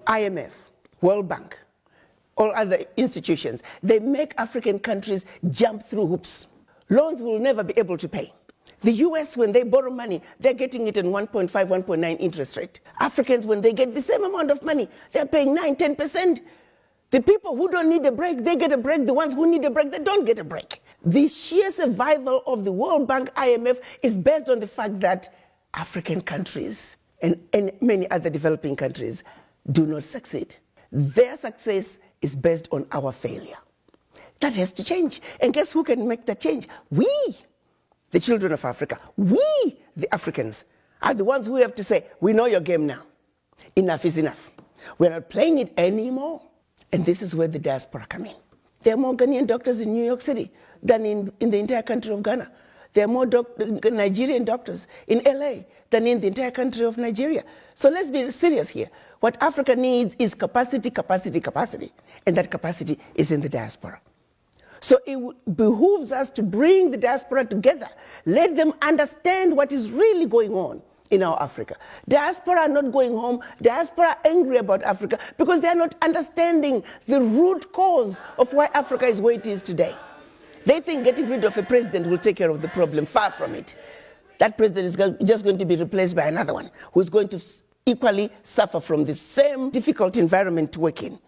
IMF, World Bank, or other institutions, they make African countries jump through hoops. Loans will never be able to pay. The US, when they borrow money, they're getting it in 1.5, 1.9 interest rate. Africans, when they get the same amount of money, they're paying 9, 10%. The people who don't need a break, they get a break. The ones who need a break, they don't get a break. The sheer survival of the World Bank, IMF, is based on the fact that African countries and many other developing countries do not succeed. Their success is based on our failure. That has to change. And guess who can make that change? We, the children of Africa, we, the Africans, are the ones who have to say, we know your game now. Enough is enough. We're not playing it anymore. And this is where the diaspora come in. There are more Ghanaian doctors in New York City than in the entire country of Ghana. There are more Nigerian doctors in LA than in the entire country of Nigeria. So let's be serious here. What Africa needs is capacity, capacity, capacity. And that capacity is in the diaspora. So it behooves us to bring the diaspora together. Let them understand what is really going on in our Africa. Diaspora are not going home. Diaspora are angry about Africa because they are not understanding the root cause of why Africa is where it is today. They think getting rid of a president will take care of the problem. Far from it. That president is just going to be replaced by another one who is going to equally suffer from the same difficult environment to work in.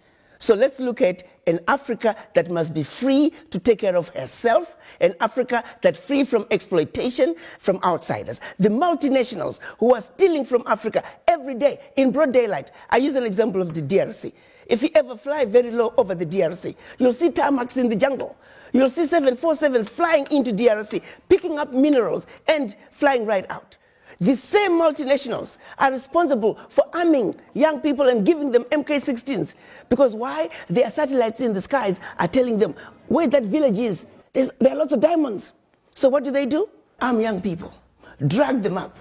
So let's look at an Africa that must be free to take care of herself, an Africa that's free from exploitation from outsiders. The multinationals who are stealing from Africa every day in broad daylight. I use an example of the DRC. If you ever fly very low over the DRC, you'll see tarmacs in the jungle. You'll see 747s flying into DRC, picking up minerals and flying right out. The same multinationals are responsible for arming young people and giving them MK-16s. Because why? Their satellites in the skies are telling them where that village is. There are lots of diamonds. So what do? Arm young people, drag them up,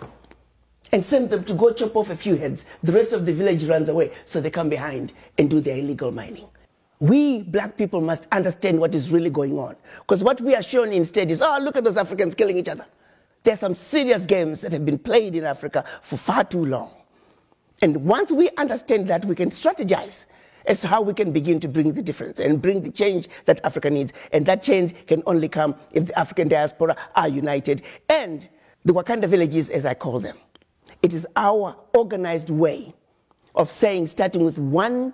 and send them to go chop off a few heads. The rest of the village runs away, so they come behind and do their illegal mining. We black people must understand what is really going on. Because what we are shown instead is, oh, look at those Africans killing each other. There are some serious games that have been played in Africa for far too long. And once we understand that, we can strategize as to how we can begin to bring the difference and bring the change that Africa needs. And that change can only come if the African diaspora are united. And the Wakanda villages, as I call them, it is our organized way of saying, starting with one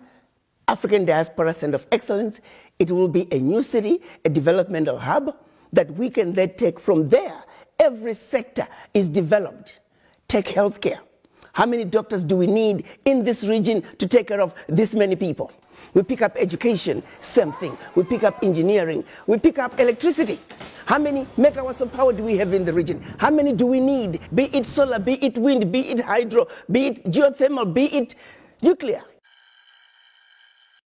African diaspora center of excellence, it will be a new city, a developmental hub that we can then take from there. Every sector is developed. Take healthcare. How many doctors do we need in this region to take care of this many people? We pick up education, same thing. We pick up engineering. We pick up electricity. How many megawatts of power do we have in the region? How many do we need? Be it solar, be it wind, be it hydro, be it geothermal, be it nuclear.